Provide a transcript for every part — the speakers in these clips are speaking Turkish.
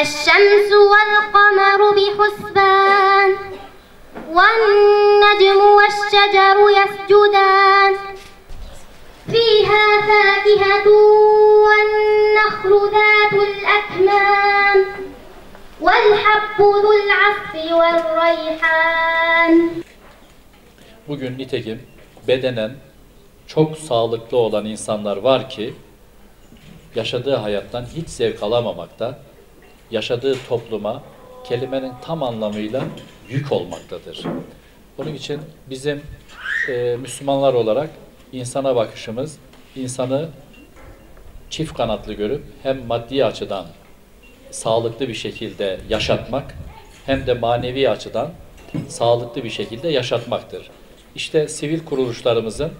الشمس والقمر بحسبان والنجم والشجر يسجدان فيها فاكهة والنخل ذات الأكمام والحب ذو العصف والريحان. Bugün nitekim bedenen çok sağlıklı olan insanlar var ki yaşadığı hayattan hiç zevk alamamakta, yaşadığı topluma kelimenin tam anlamıyla yük olmaktadır. Onun için bizim Müslümanlar olarak insana bakışımız, insanı çift kanatlı görüp hem maddi açıdan sağlıklı bir şekilde yaşatmak hem de manevi açıdan sağlıklı bir şekilde yaşatmaktır. İşte sivil kuruluşlarımızın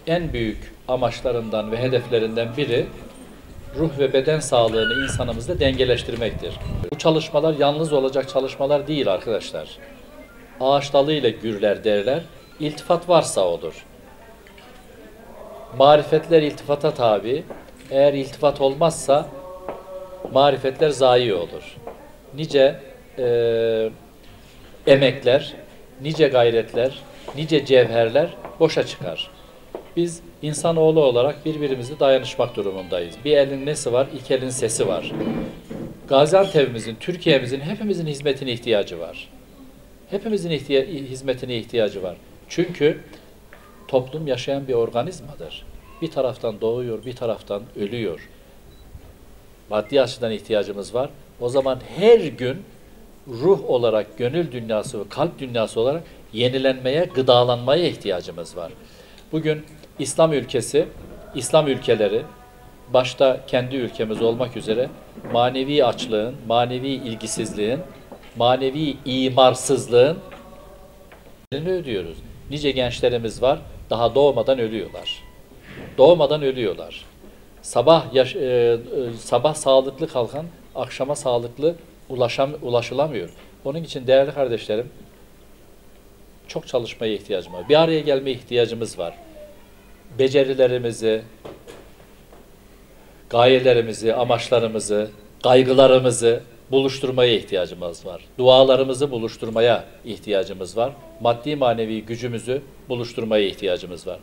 en büyük amaçlarından ve hedeflerinden biri ruh ve beden sağlığını insanımızda dengeleştirmektir. Bu çalışmalar yalnız olacak çalışmalar değil arkadaşlar. Ağaç dalıyla gürler derler. İltifat varsa olur. Marifetler iltifata tabi. Eğer iltifat olmazsa marifetler zayi olur. Nice emekler, nice gayretler, nice cevherler boşa çıkar. Biz insanoğlu olarak birbirimize dayanışmak durumundayız. Bir elin nesi var, iki elin sesi var. Gaziantep'imizin, Türkiye'mizin hepimizin hizmetine ihtiyacı var. Hepimizin hizmetine ihtiyacı var. Çünkü toplum yaşayan bir organizmadır. Bir taraftan doğuyor, bir taraftan ölüyor. Maddi açıdan ihtiyacımız var. O zaman her gün ruh olarak, gönül dünyası ve kalp dünyası olarak yenilenmeye, gıdalanmaya ihtiyacımız var. Bugün İslam ülkesi, İslam ülkeleri, başta kendi ülkemiz olmak üzere manevi açlığın, manevi ilgisizliğin, manevi imarsızlığın bedelini ödüyoruz. Nice gençlerimiz var, daha doğmadan ölüyorlar. Doğmadan ölüyorlar. Sabah sağlıklı kalkan, akşama sağlıklı ulaşılamıyor. Onun için değerli kardeşlerim, çok çalışmaya ihtiyacımız var. Bir araya gelmeye ihtiyacımız var. Becerilerimizi, gayelerimizi, amaçlarımızı, kaygılarımızı buluşturmaya ihtiyacımız var. Dualarımızı buluşturmaya ihtiyacımız var. Maddi manevi gücümüzü buluşturmaya ihtiyacımız var.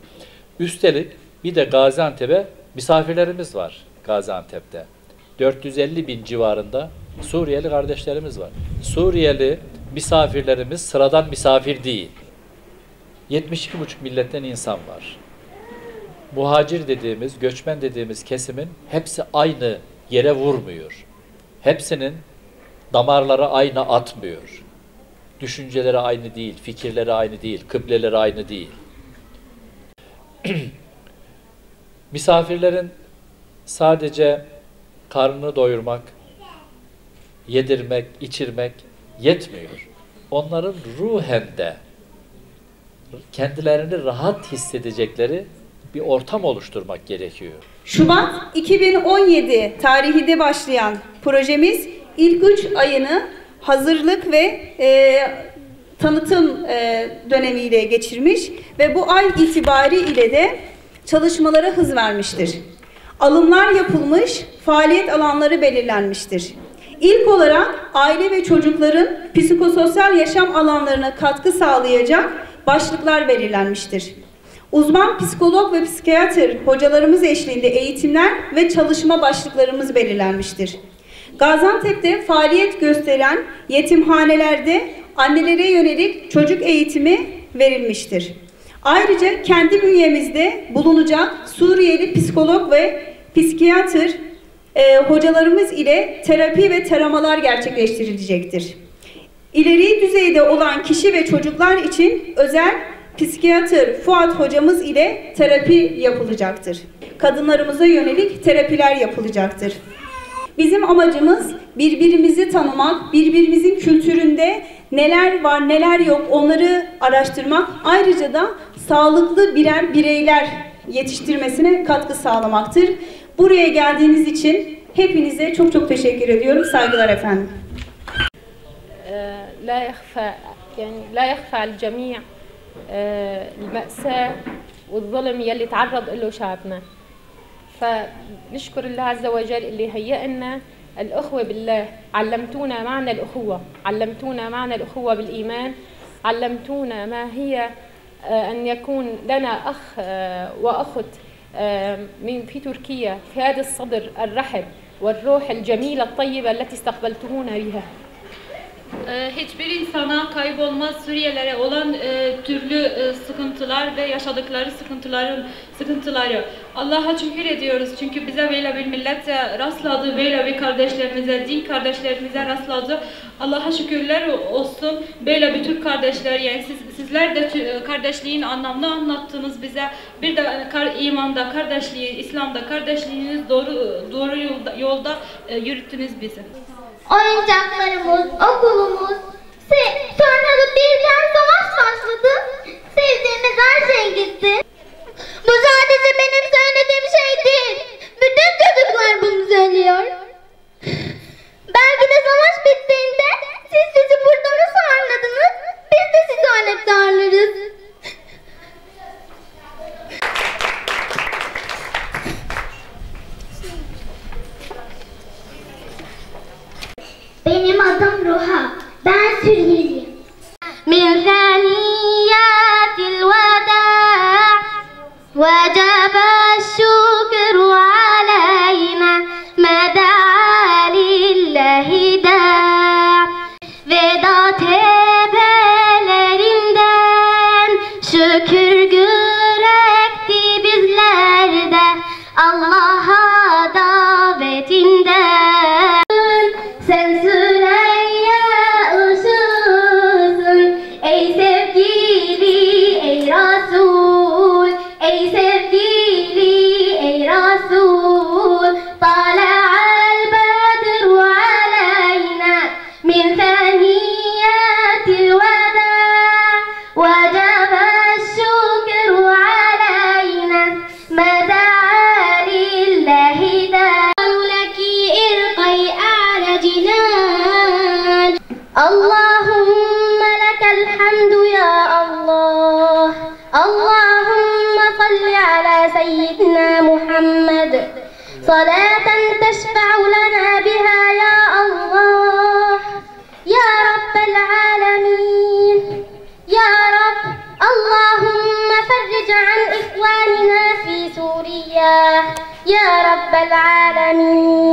Üstelik bir de Gaziantep'e misafirlerimiz var Gaziantep'te. 450 bin civarında Suriyeli kardeşlerimiz var. Suriyeli misafirlerimiz sıradan misafir değil. 72,5 milletten insan var. Muhacir dediğimiz, göçmen dediğimiz kesimin hepsi aynı yere vurmuyor. Hepsinin damarları aynı atmıyor. Düşünceleri aynı değil, fikirleri aynı değil, kıbleleri aynı değil. Misafirlerin sadece karnını doyurmak, yedirmek, içirmek yetmiyor. Onların ruhen de kendilerini rahat hissedecekleri bir ortam oluşturmak gerekiyor. Şubat 2017 tarihinde başlayan projemiz ilk 3 ayını hazırlık ve tanıtım dönemiyle geçirmiş ve bu ay itibariyle de çalışmalara hız vermiştir. Alımlar yapılmış, faaliyet alanları belirlenmiştir. İlk olarak aile ve çocukların psikososyal yaşam alanlarına katkı sağlayacak başlıklar belirlenmiştir. Uzman psikolog ve psikiyatr hocalarımız eşliğinde eğitimler ve çalışma başlıklarımız belirlenmiştir. Gaziantep'te faaliyet gösteren yetimhanelerde annelere yönelik çocuk eğitimi verilmiştir. Ayrıca kendi bünyemizde bulunacak Suriyeli psikolog ve psikiyatr hocalarımız ile terapi ve taramalar gerçekleştirilecektir. İleri düzeyde olan kişi ve çocuklar için özel psikiyatr Fuat hocamız ile terapi yapılacaktır. Kadınlarımıza yönelik terapiler yapılacaktır. Bizim amacımız birbirimizi tanımak, birbirimizin kültüründe neler var, neler yok onları araştırmak. Ayrıca da sağlıklı birer bireyler yetiştirmesine katkı sağlamaktır. Buraya geldiğiniz için hepinize çok çok teşekkür ediyorum. Saygılar efendim. لا يخفى على الجميع المأساة والظلم يلي تعرض له شعبنا. فنشكر الله عز وجل اللي هيئنا الأخوة بالله، علمتونا معنى الأخوة، علمتونا معنى الأخوة بالإيمان، علمتونا ما هي أن يكون لنا أخ وأخت في تركيا في هذا الصدر الرحب والروح الجميلة الطيبة التي استقبلتمونا بها. Hiçbir insana, kaybolmaz Suriyelilere olan türlü sıkıntılar ve yaşadıkları sıkıntıları. Allah'a şükür ediyoruz çünkü bize böyle bir millete rastladı, böyle bir kardeşlerimize, din kardeşlerimize rastladı. Allah'a şükürler olsun. Böyle bir Türk kardeşler, yani sizler de kardeşliğin anlamını anlattınız bize. Bir de imanda kardeşliği, İslam'da kardeşliğiniz doğru yolda yürüttünüz bizi. Oyuncaklarımız, okulumuz, sonra da birden savaş başladı. Sevdiğimiz her şey gitti. Bu sadece benim söylediğim şey değil. Bütün çocuklar bunu söylüyor. Belki de savaş bittiğinde siz bizi burada nasıl ağırladınız? Biz de sizi Halep'te ağırlarız. Benim adım Ruha, ben Suriyeliyim. Min thaniyatil vada' vecebe şükru aleyna meda'a lillahi da' veda tepelerinden şükür gürekti bizlerde Allah'a davetinden. Sen Süreyya ışığısın, ey sevgili, ey Resul, ey sevgili, ey Resul. Tala'al bedru aleyna min thaniyatil veda' vecebe şükru aleyna meda'a lillahi da' اللهم لك الحمد يا الله اللهم صل على سيدنا محمد صلاة تشفع لنا بها يا الله يا رب العالمين يا رب اللهم فرج عن إخواننا في سوريا يا رب العالمين